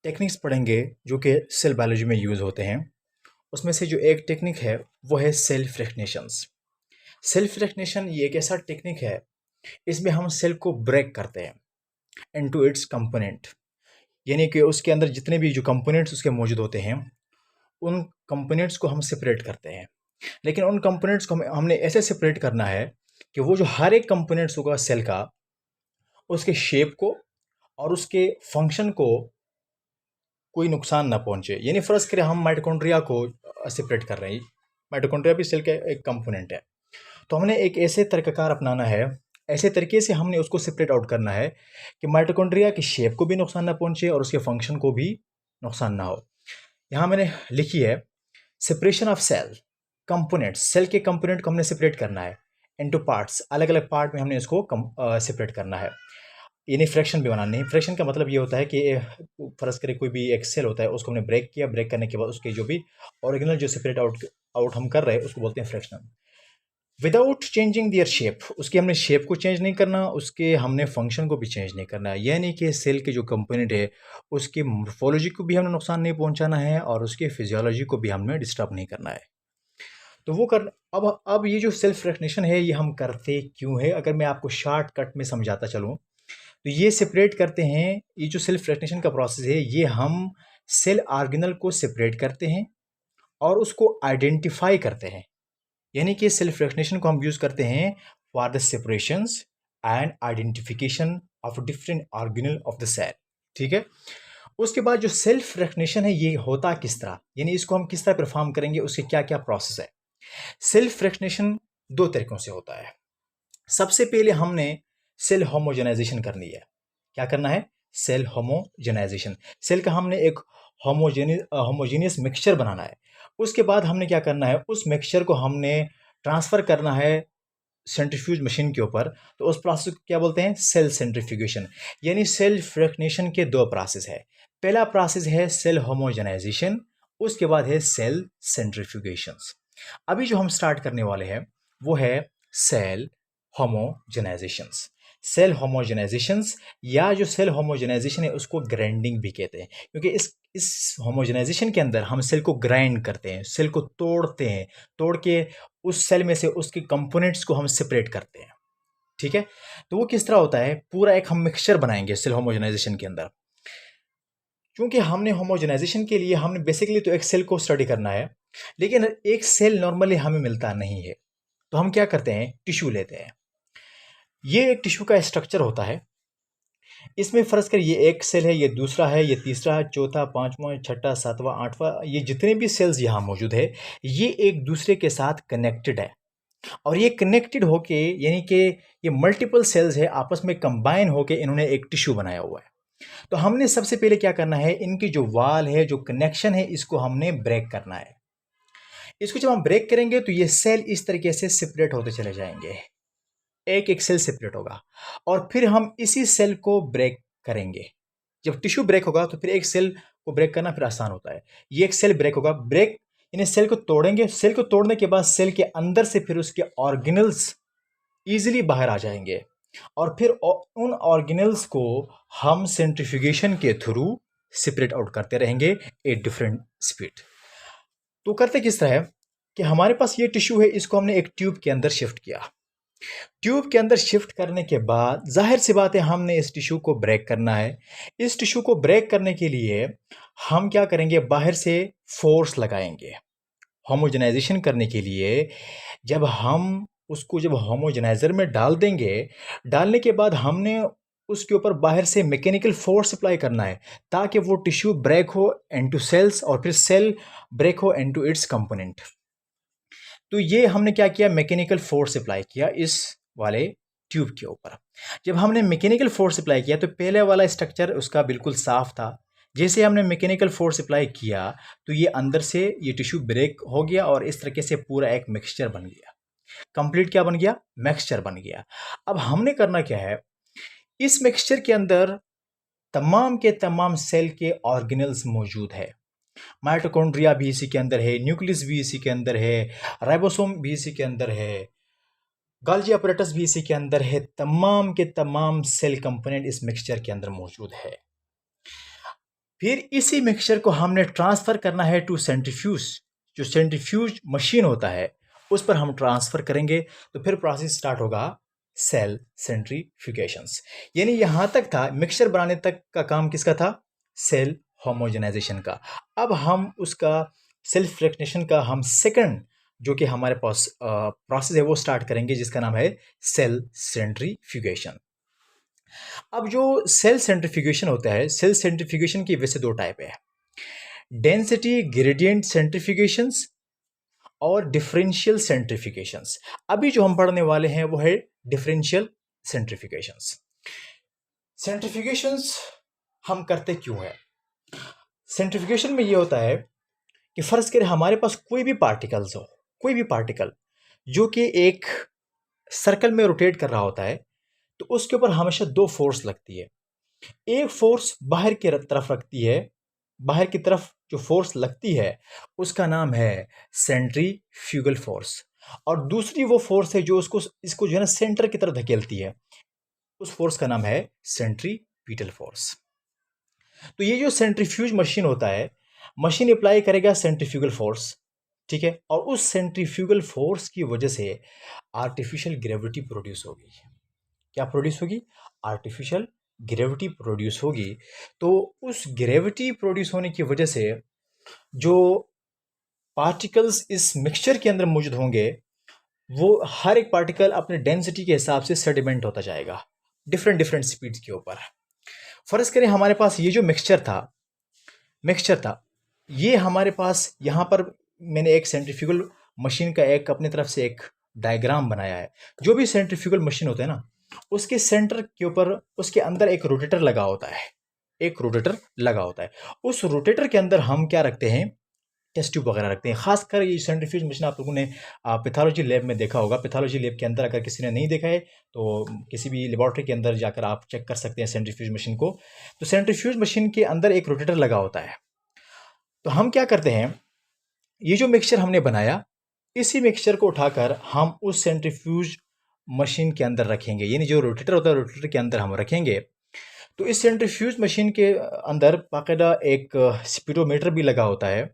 Techniques पढ़ेंगे जो कि सेल बायोलॉजी में यूज़ होते हैं। उसमें से जो एक टेक्निक है वो है सेल्फ रेकग्निशंस। सेल्फ रेकग्निशन ये एक ऐसा टेक्निक है, इसमें हम सेल को ब्रेक करते हैं इनटू इट्स कंपोनेंट। यानी कि उसके अंदर जितने भी जो कंपोनेंट्स उसके मौजूद होते हैं, उन कंपोनेंट्स को हम सेपरेट करते हैं। लेकिन उन कंपोनेंट्स को हमने ऐसे सेपरेट करना है कि वो जो हर एक कंपोनेंट्स होगा सेल का, उसके शेप को और उसके फंक्शन को कोई नुकसान ना पहुंचे। यानी फ़र्ज़ करें हम माइटोकॉन्ड्रिया को सेपरेट कर रहे हैं। माइटोकॉन्ड्रिया भी सेल का एक कंपोनेंट है। तो हमने एक ऐसे तरीक़ाकार अपनाना है, ऐसे तरीके से हमने उसको सेपरेट आउट करना है कि माइटोकॉन्ड्रिया की शेप को भी नुकसान ना पहुंचे और उसके फंक्शन को भी नुकसान ना हो। यहाँ मैंने लिखी है separation of cell components. Cell के कंपोनेंट को हमने सेपरेट करना है इनटू पार्ट्स, अलग अलग पार्ट में हमने इसको सेपरेट करना है। यानी फ्रैक्शन भी बनानी है। फ्रैक्शन का मतलब ये होता है कि फ़र्ज़ करें कोई भी एक सेल होता है, उसको हमने ब्रेक किया, ब्रेक करने के बाद उसके जो भी ओरिजिनल जो सेपरेट आउट आउट हम कर रहे हैं उसको बोलते हैं फ्रैक्शन। विदाउट चेंजिंग दियर शेप, उसकी हमने शेप को चेंज नहीं करना, उसके हमने फंक्शन को भी चेंज नहीं करना। यानी कि सेल के जो कंपोनेंट है उसकी मोर्फोलॉजी को भी हमें नुकसान नहीं पहुंचाना है और उसके फिजियोलॉजी को भी हमने डिस्टर्ब नहीं करना है। तो वो कर अब ये जो सेल्फ रिकग्निशन है ये हम करते क्यों है, अगर मैं आपको शॉर्टकट में समझाता चलूँ तो ये सेपरेट करते हैं। ये जो सेल्फ रिकग्निशन का प्रोसेस है ये हम सेल ऑर्गेनल को सेपरेट करते हैं और उसको आइडेंटिफाई करते हैं। यानी कि सेल्फ रिकग्निशन को हम यूज करते हैं for the separations and identification of different organelle of the cell. ठीक है। उसके बाद जो सेल्फ रिकग्निशन है ये होता किस तरह, यानी इसको हम किस तरह परफॉर्म करेंगे, उसके क्या क्या प्रोसेस है। सेल्फ रिकग्निशन दो तरीकों से होता है। सबसे पहले हमने सेल होमोजेनाइजेशन करनी है। क्या करना है? Cell homogenization. सेल का हमने एक होमोजेनियस मिक्सचर बनाना है। उसके बाद हमने क्या करना है, उस मिक्सचर को हमने ट्रांसफर करना है सेंट्रीफ्यूज मशीन के ऊपर। तो उस प्रोसेस को क्या बोलते हैं? Cell centrifugation. यानी सेल्फ रिकग्निशन के दो प्रोसेस है। पहला प्रोसेस है सेल होमोजेनाइजेशन, उसके बाद है सेल सेंट्रीफ्यूगेशन। अभी जो हम स्टार्ट करने वाले हैं वो है सेल होमोजेनाइजेशंस। सेल होमोजेनाइजेशंस या जो सेल होमोजेनाइजेशन है उसको ग्राइंडिंग भी कहते हैं, क्योंकि इस होमोजेनाइजेशन के अंदर हम सेल को ग्राइंड करते हैं, सेल को तोड़ते हैं, तोड़ के उस सेल में से उसके कंपोनेंट्स को हम सेपरेट करते हैं। ठीक है। तो वो किस तरह होता है, पूरा एक हम मिक्सचर बनाएंगे सेल होमोजेनाइजेशन के अंदर। क्योंकि हमने होमोजेनाइजेशन के लिए हमने बेसिकली तो एक सेल को स्टडी करना है, लेकिन एक सेल नॉर्मली हमें मिलता नहीं है। तो हम क्या करते हैं, टिश्यू लेते हैं। ये एक टिश्यू का स्ट्रक्चर होता है। इसमें फर्ज कर ये एक सेल है, ये दूसरा है, ये तीसरा है, चौथा, पांचवा, छठा, सातवां, आठवां, ये जितने भी सेल्स यहाँ मौजूद है ये एक दूसरे के साथ कनेक्टेड है। और ये कनेक्टेड होके यानी कि ये मल्टीपल सेल्स है, आपस में कंबाइन होके इन्होंने एक टिश्यू बनाया हुआ है। तो हमने सबसे पहले क्या करना है, इनकी जो वाल है, जो कनेक्शन है, इसको हमने ब्रेक करना है। इसको जब हम ब्रेक करेंगे तो ये सेल इस तरीके से सेपरेट होते चले जाएंगे, एक एक सेल सेपरेट होगा। और फिर हम इसी सेल को ब्रेक करेंगे। जब टिश्यू ब्रेक होगा तो फिर एक सेल को ब्रेक करना फिर आसान होता है। ये एक सेल ब्रेक होगा, ब्रेक यानी सेल को तोड़ेंगे। सेल को तोड़ने के बाद सेल के अंदर से फिर उसके ऑर्गेनल्स इजीली बाहर आ जाएंगे और फिर उन ऑर्गेनल्स को हम सेंट्रीफ्यूगेशन के थ्रू सेपरेट आउट करते रहेंगे एट डिफरेंट स्पीड। तो करते किस तरह है कि हमारे पास ये टिश्यू है, इसको हमने एक ट्यूब के अंदर शिफ्ट किया। ट्यूब के अंदर शिफ्ट करने के बाद जाहिर सी बात है हमने इस टिश्यू को ब्रेक करना है। इस टिश्यू को ब्रेक करने के लिए हम क्या करेंगे, बाहर से फोर्स लगाएंगे होमोजेनाइजेशन करने के लिए। जब हम उसको जब होमोजेनाइजर में डाल देंगे, डालने के बाद हमने उसके ऊपर बाहर से मैकेनिकल फोर्स अप्लाई करना है ताकि वो टिश्यू ब्रेक हो इनटू सेल्स और फिर सेल ब्रेक हो इनटू इट्स कंपोनेंट। तो ये हमने क्या किया, मैकेनिकल फोर्स अप्लाई किया इस वाले ट्यूब के ऊपर। जब हमने मैकेनिकल फोर्स अप्लाई किया तो पहले वाला स्ट्रक्चर उसका बिल्कुल साफ था। जैसे हमने मैकेनिकल फोर्स अप्लाई किया तो ये अंदर से ये टिश्यू ब्रेक हो गया और इस तरीके से पूरा एक मिक्सचर बन गया। कंप्लीट क्या बन गया, मिक्सचर बन गया। अब हमने करना क्या है, इस मिक्सचर के अंदर तमाम के तमाम सेल के ऑर्गेनल्स मौजूद है। माइटोकॉन्ड्रिया भी इसी के अंदर है, न्यूक्लियस भी इसी के अंदर है, राइबोसोम भी इसी के अंदर है, गोल्गी अपरेटस भी इसी के अंदर है। तमाम के तमाम सेल कंपोनेंट इस मिक्सचर के अंदर मौजूद है। फिर इसी मिक्सचर को हमने ट्रांसफ़र करना है टू सेंट्रीफ्यूज। जो सेंट्रीफ्यूज मशीन होता है उस पर हम ट्रांसफ़र करेंगे, तो फिर प्रोसेस स्टार्ट होगा सेल सेंट्रीफ्यूगेशंस। यानी यहाँ तक था, मिक्सचर बनाने तक का काम किसका था? सेल होमोजेनाइजेशन का। अब हम उसका सेल्फ फ्रैक्शनेशन का हम सेकंड जो कि हमारे पास प्रोसेस है वो स्टार्ट करेंगे, जिसका नाम है सेल सेंट्रीफ्यूगेशन। अब जो सेल सेंट्रीफ्यूगेशन होता है, सेल सेंट्रीफ्यूगेशन की वैसे दो टाइप है, डेंसिटी ग्रेडियंट सेंट्रीफ्यूगेशंस और डिफरेंशियल सेंट्रीफ्यूगेशंस। अभी जो हम पढ़ने वाले हैं वो है डिफरेंशियल सेंट्रीफ्यूगेशंस। सेंट्रीफ्यूगेशंस हम करते क्यों हैं? सेंट्रीफ्यूगेशन में ये होता है कि फर्ज करें हमारे पास कोई भी पार्टिकल्स हो, कोई भी पार्टिकल जो कि एक सर्कल में रोटेट कर रहा होता है, तो उसके ऊपर हमेशा दो फोर्स लगती है। एक फोर्स बाहर की तरफ रखती है, बाहर की तरफ जो फोर्स लगती है उसका नाम है सेंट्रीफ्यूगल फोर्स, और दूसरी वो फोर्स है जो उसको इसको जो है ना सेंटर की तरफ धकेलती है, उस फोर्स का नाम है सेंट्रीपिटल फोर्स। तो ये जो सेंट्रीफ्यूज मशीन होता है, मशीन अप्लाई करेगा सेंट्रीफ्यूगल फोर्स, ठीक है, और उस सेंट्रीफ्यूगल फोर्स की वजह से आर्टिफिशियल ग्रेविटी प्रोड्यूस होगी। क्या प्रोड्यूस होगी? आर्टिफिशियल ग्रेविटी प्रोड्यूस होगी। तो उस ग्रेविटी प्रोड्यूस होने की वजह से जो पार्टिकल्स इस मिक्सचर के अंदर मौजूद होंगे, वो हर एक पार्टिकल अपने डेंसिटी के हिसाब से सेडिमेंट होता जाएगा डिफरेंट डिफरेंट स्पीड्स के ऊपर। फर्ज करें हमारे पास ये जो मिक्सचर था, ये हमारे पास यहाँ पर मैंने एक सेंट्रीफ्यूगल मशीन का एक अपनी तरफ से एक डायग्राम बनाया है। जो भी सेंट्रीफ्यूगल मशीन होता है ना, उसके सेंटर के ऊपर उसके अंदर एक रोटेटर लगा होता है, एक रोटेटर लगा होता है। उस रोटेटर के अंदर हम क्या रखते हैं? टेस्ट ट्यूब वगैरह रखते हैं। खासकर ये सेंट्रीफ्यूज मशीन आप लोगों ने पैथोलॉजी लैब में देखा होगा। पैथोलॉजी लैब के अंदर अगर किसी ने नहीं देखा है तो किसी भी लेबॉर्ट्री के अंदर जाकर आप चेक कर सकते हैं सेंट्रीफ्यूज मशीन को। तो सेंट्रीफ्यूज मशीन के अंदर एक रोटेटर लगा होता है। तो हम क्या करते हैं, ये जो मिक्सचर हमने बनाया, इसी मिक्सचर को उठाकर हम उस सेंट्रीफ्यूज मशीन के अंदर रखेंगे, यानी जो रोटेटर होता है रोटेटर के अंदर हम रखेंगे। तो इस सेंट्रीफ्यूज मशीन के अंदर बाकायदा एक स्पीडोमीटर भी लगा होता है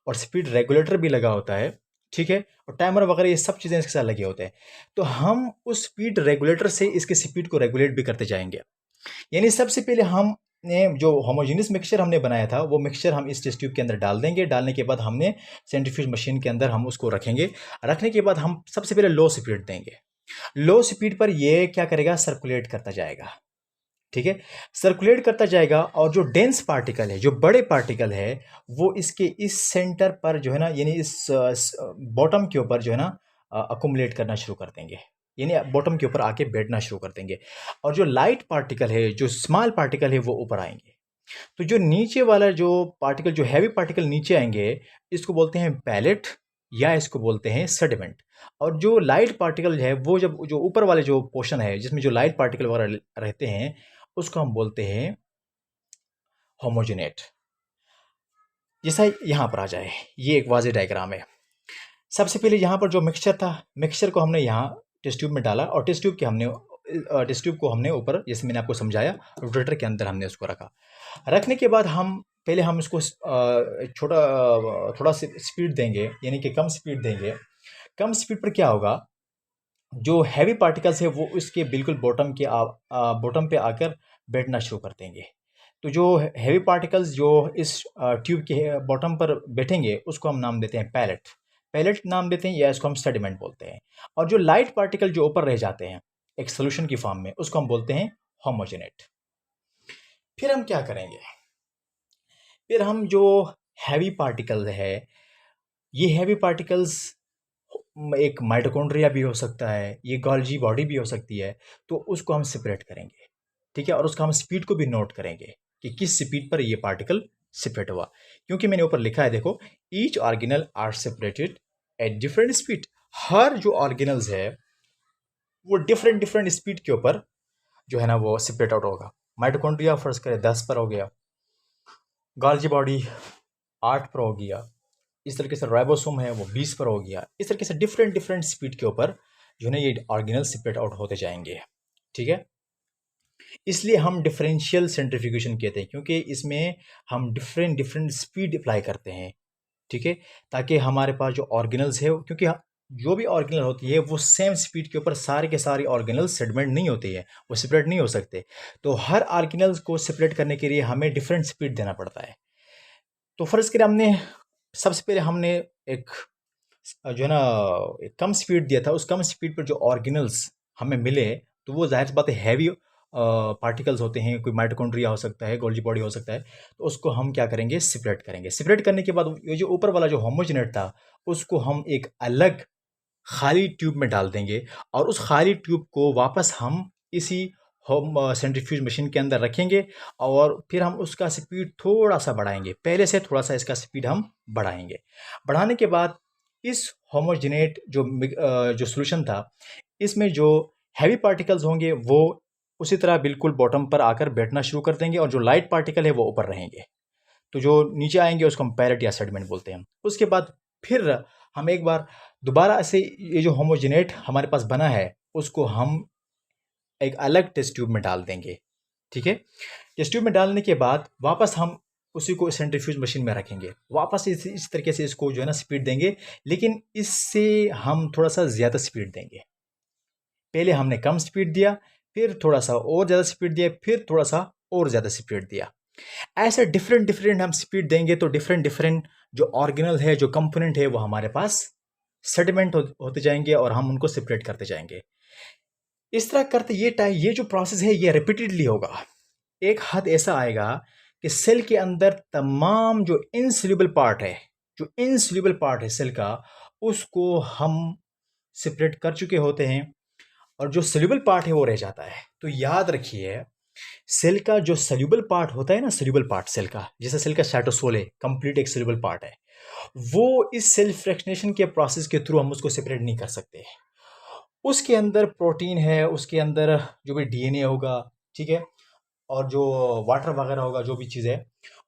और स्पीड रेगुलेटर भी लगा होता है, ठीक है, और टाइमर वगैरह ये सब चीज़ें इसके साथ लगे होते हैं। तो हम उस स्पीड रेगुलेटर से इसके स्पीड को रेगुलेट भी करते जाएंगे। यानी सबसे पहले हमने जो होमोजेनियस मिक्सचर हमने बनाया था, वो मिक्सचर हम इस टेस्ट ट्यूब के अंदर डाल देंगे। डालने के बाद हमने सेंट्रीफ्यूज मशीन के अंदर हम उसको रखेंगे। रखने के बाद हम सबसे पहले लो स्पीड देंगे। लो स्पीड पर ये क्या करेगा? सर्कुलेट करता जाएगा, ठीक है, सर्कुलेट करता जाएगा। और जो डेंस पार्टिकल है, जो बड़े पार्टिकल है, वो इसके इस सेंटर पर जो है ना, यानी इस बॉटम के ऊपर जो है ना अकुमुलेट करना शुरू कर देंगे, यानी बॉटम के ऊपर आके बैठना शुरू कर देंगे। और जो लाइट पार्टिकल है, जो स्मॉल पार्टिकल है, वो ऊपर आएंगे। तो जो नीचे वाला जो पार्टिकल, जो हैवी पार्टिकल नीचे आएंगे, इसको बोलते हैं पैलेट या इसको बोलते हैं सेडिमेंट। और जो लाइट पार्टिकल है, वो जब जो ऊपर वाले जो पोर्शन है जिसमें जो लाइट पार्टिकल वगैरह रहते हैं, उसको हम बोलते हैं होमोजेनेट। जैसा यहाँ पर आ जाए, ये एक वाज़ेह डायग्राम है। सबसे पहले यहाँ पर जो मिक्सचर था, मिक्सचर को हमने यहाँ टेस्ट ट्यूब में डाला और टेस्ट ट्यूब को हमने ऊपर, जैसे मैंने आपको समझाया, रोटेटर के अंदर हमने उसको रखा। रखने के बाद हम इसको थोड़ा सी स्पीड देंगे, यानी कि कम स्पीड देंगे। कम स्पीड पर क्या होगा, जो हैवी पार्टिकल्स है वो इसके बिल्कुल बॉटम पे आकर बैठना शुरू कर देंगे। तो जो हैवी पार्टिकल्स जो इस ट्यूब के बॉटम पर बैठेंगे, उसको हम नाम देते हैं पैलेट नाम देते हैं, या इसको हम सेडिमेंट बोलते हैं। और जो लाइट पार्टिकल जो ऊपर रह जाते हैं एक सोल्यूशन की फॉर्म में, उसको हम बोलते हैं होमोजेनेट। फिर हम क्या करेंगे? फिर हम जो हैवी पार्टिकल है, ये हैवी पार्टिकल्स एक माइटोकॉन्ड्रिया भी हो सकता है, ये गोल्जी बॉडी भी हो सकती है, तो उसको हम सेपरेट करेंगे, ठीक है, और उसका हम स्पीड को भी नोट करेंगे कि किस स्पीड पर ये पार्टिकल सेपरेट हुआ। क्योंकि मैंने ऊपर लिखा है, देखो, each organelle are separated at different speed. हर जो ऑर्गेनल्स है वो डिफरेंट डिफरेंट स्पीड के ऊपर जो है ना वो सेपरेट आउट होगा। माइटोकॉन्ड्रिया फर्ज करें 10 पर हो गया, गोल्जी बॉडी 8 पर हो गया, इस तरीके से राइबोसोम है वो 20 पर हो गया। इस तरीके से डिफरेंट डिफरेंट स्पीड के ऊपर जो है ना ये ऑर्गेनल सेपरेट आउट होते जाएंगे, ठीक है। इसलिए हम डिफरेंशियल सेंट्रीफ्यूगेशन कहते हैं, क्योंकि इसमें हम डिफरेंट डिफरेंट स्पीड अप्लाई करते हैं, ठीक है, ताकि हमारे पास जो ऑर्गेनल्स है, क्योंकि जो भी ऑर्गेनल होती है वो सेम स्पीड के ऊपर सारे के सारे ऑर्गेनल सेगमेंट नहीं होती है, वो सेपरेट नहीं हो सकते। तो हर ऑर्गेनल्स को सेपरेट करने के लिए हमें डिफरेंट स्पीड देना पड़ता है। तो फर्ज करें हमने सबसे पहले हमने एक जो है ना एक कम स्पीड दिया था, उस कम स्पीड पर जो ऑर्गेनल्स हमें मिले, तो वो जाहिर सी बात है हैवी पार्टिकल्स होते हैं, कोई माइटोकॉन्ड्रिया हो सकता है, गोल्जी बॉडी हो सकता है। तो उसको हम क्या करेंगे, सेपरेट करेंगे। सेपरेट करने के बाद ये जो ऊपर वाला जो होमोजेनेट था, उसको हम एक अलग खाली ट्यूब में डाल देंगे, और उस खाली ट्यूब को वापस हम इसी होम सेंट्रीफ्यूज मशीन के अंदर रखेंगे, और फिर हम उसका स्पीड थोड़ा सा बढ़ाएंगे, पहले से थोड़ा सा इसका स्पीड हम बढ़ाएंगे। बढ़ाने के बाद इस होमोजेनेट जो सॉल्यूशन था, इसमें जो हैवी पार्टिकल्स होंगे वो उसी तरह बिल्कुल बॉटम पर आकर बैठना शुरू कर देंगे, और जो लाइट पार्टिकल है वो ऊपर रहेंगे। तो जो नीचे आएंगे उसको हम पैरेट या सेडिमेंट बोलते हैं। उसके बाद फिर हम एक बार दोबारा से ये जो होमोजेनेट हमारे पास बना है, उसको हम एक अलग टेस्ट ट्यूब में डाल देंगे, ठीक है। टेस्ट ट्यूब में डालने के बाद वापस हम उसी को सेंट्रीफ्यूज मशीन में रखेंगे, वापस इस तरीके से इसको जो है ना स्पीड देंगे, लेकिन इससे हम थोड़ा सा ज़्यादा स्पीड देंगे। पहले हमने कम स्पीड दिया, फिर थोड़ा सा और ज़्यादा स्पीड दिया, फिर थोड़ा सा और ज़्यादा स्पीड दिया। ऐसे डिफरेंट डिफरेंट हम स्पीड देंगे तो डिफरेंट डिफरेंट जो ऑर्गेनल है, जो कंपोनेंट है, वो हमारे पास सेडिमेंट होते जाएंगे, और हम उनको सेपरेट करते जाएंगे। इस तरह करते ये जो प्रोसेस है ये रिपीटेडली होगा। एक हद ऐसा आएगा कि सेल के अंदर तमाम जो इनसोल्यूबल पार्ट है, सेल का, उसको हम सेपरेट कर चुके होते हैं, और जो सोल्यूबल पार्ट है वो रह जाता है। तो याद रखिए, सेल का जो सोल्यूबल पार्ट होता है ना, सोल्यूबल पार्ट सेल का, जैसे सेल का साइटोसोल है, कंप्लीट एक सोल्यूबल पार्ट है, वो इस सेल फ्रैक्शनेशन के प्रोसेस के थ्रू हम उसको सेपरेट नहीं कर सकते। उसके अंदर प्रोटीन है, उसके अंदर जो भी डीएनए होगा, ठीक है, और जो वाटर वगैरह होगा, जो भी चीज़ है,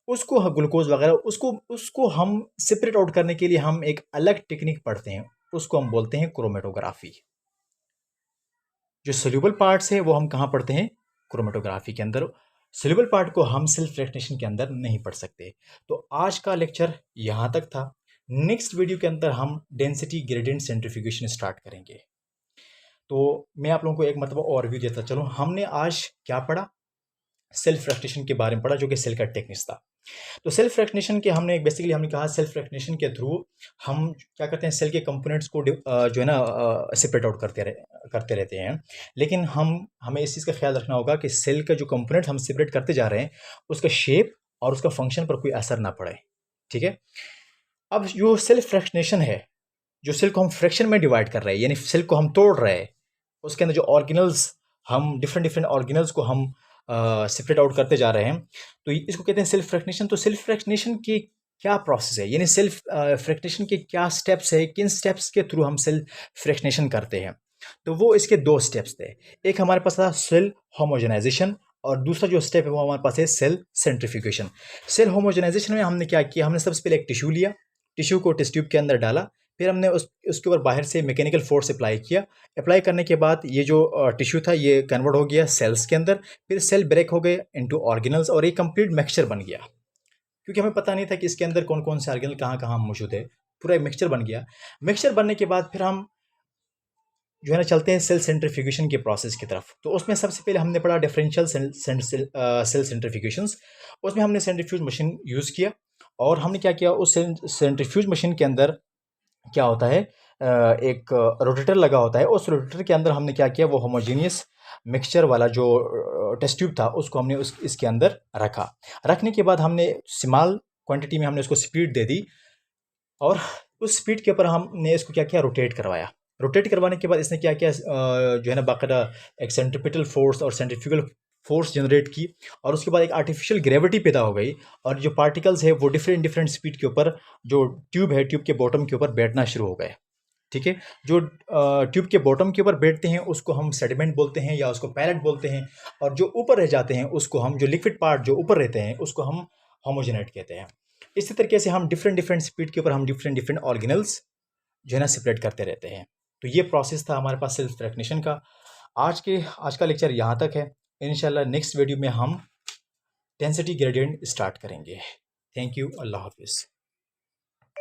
उसको ग्लूकोज वगैरह, उसको उसको हम सेपरेट आउट करने के लिए हम एक अलग टेक्निक पढ़ते हैं, उसको हम बोलते हैं क्रोमेटोग्राफी। जो सोल्यूबल पार्ट्स है वो हम कहाँ पढ़ते हैं, क्रोमेटोग्राफी के अंदर। सोल्यूबल पार्ट को हम सेल फ्रैक्शनेशन के अंदर नहीं पढ़ सकते। तो आज का लेक्चर यहाँ तक था। नेक्स्ट वीडियो के अंदर हम डेंसिटी ग्रेडियंट सेंट्रीफ्यूगेशन स्टार्ट करेंगे। तो मैं आप लोगों को एक मतलब ओवरव्यू देता चलो। हमने आज क्या पढ़ा, सेल फ्रैक्शनेशन के बारे में पढ़ा, जो कि सेल का टेक्निक्स था। तो सेल्फ फ्रैक्शनेशन के हमने बेसिकली हमने कहा, सेल्फ फ्रैक्शनेशन के थ्रू हम क्या करते हैं, सेल के कंपोनेंट्स को जो है ना सेपरेट आउट करते रहते हैं। लेकिन हमें इस चीज़ का ख्याल रखना होगा कि सेल का जो कंपोनेंट हम सेपरेट करते जा रहे हैं, उसका शेप और उसका फंक्शन पर कोई असर ना पड़े, ठीक है। अब जो सेल्फ फ्रैक्शनेशन है, जो सेल को हम फ्रैक्शन में डिवाइड कर रहे हैं, यानी सेल को हम तोड़ रहे हैं, उसके अंदर जो ऑर्गेनल्स, हम डिफरेंट डिफरेंट ऑर्गेनल्स को हम सेपरेट आउट करते जा रहे हैं, तो इसको कहते हैं सेल्फ फ्रैक्शनेशन। तो सेल्फ फ्रैक्शनेशन की क्या प्रोसेस है, यानी सेल्फ फ्रैक्शनेशन के क्या स्टेप्स है, किन स्टेप्स के थ्रू हम सेल फ्रैक्शनेशन करते हैं। तो वो इसके दो स्टेप्स थे। एक हमारे पास था सेल होमोजेनाइजेशन, और दूसरा जो स्टेप है वो हमारे पास है सेल सेंट्रीफ्यूगेशन। सेल होमोजेनाइजेशन में हमने क्या किया, हमने सबसे पहले एक टिश्यू लिया, टिश्यू को टेस्ट ट्यूब के अंदर डाला, फिर हमने उसके ऊपर बाहर से मैकेनिकल फोर्स अप्लाई किया। अप्लाई करने के बाद ये जो टिश्यू था ये कन्वर्ट हो गया सेल्स के अंदर, फिर सेल ब्रेक हो गए इनटू ऑर्गेनल्स, और एक कंप्लीट मिक्सचर बन गया। क्योंकि हमें पता नहीं था कि इसके अंदर कौन कौन से ऑर्गेनल कहाँ कहाँ मौजूद है, पूरा एक मिक्सचर बन गया। मिक्सचर बनने के बाद फिर हम जो है ना चलते हैं सेल सेंट्रीफ्यूगेशन के प्रोसेस की तरफ। तो उसमें सबसे पहले हमने पढ़ा डिफरेंशियल सेल सेंट्रीफ्यूगेशंस। उसमें हमने सेंट्रीफ्यूज मशीन यूज़ किया, और हमने क्या किया, उस सेंट्रीफ्यूज मशीन के अंदर क्या होता है, एक रोटेटर लगा होता है। उस रोटेटर के अंदर हमने क्या किया, वो होमोजीनियस मिक्सचर वाला जो टेस्ट ट्यूब था उसको हमने इसके अंदर रखा। रखने के बाद हमने स्मॉल क्वांटिटी में हमने उसको स्पीड दे दी, और उस स्पीड के ऊपर हमने इसको क्या किया, रोटेट करवाया। रोटेट करवाने के बाद इसने क्या किया, जो है ना बाकायदा एक सेंट्रीपिटल फोर्स और सेंट्रीफ्यूगल फोर्स जनरेट की, और उसके बाद एक आर्टिफिशियल ग्रेविटी पैदा हो गई, और जो पार्टिकल्स है वो डिफरेंट डिफरेंट स्पीड के ऊपर जो ट्यूब है, ट्यूब के बॉटम के ऊपर बैठना शुरू हो गए, ठीक है। जो ट्यूब के बॉटम के ऊपर बैठते हैं उसको हम सेडिमेंट बोलते हैं, या उसको पैलेट बोलते हैं, और जो ऊपर रह जाते हैं उसको हम, जो लिक्विड पार्ट जो ऊपर रहते हैं उसको हम होमोजेनेट कहते हैं। इसी तरीके से हम डिफरेंट डिफरेंट स्पीड के ऊपर हम डिफरेंट डिफरेंट ऑर्गेनल्स जो है ना सेपरेट करते रहते हैं। तो ये प्रोसेस था हमारे पास सेल्फ फ्रैक्शनेशन का। आज का लेक्चर यहाँ तक है। इंशाल्लाह नेक्स्ट वीडियो में हम डेंसिटी ग्रेडियंट स्टार्ट करेंगे। Thank you. अल्लाह हाफिज़।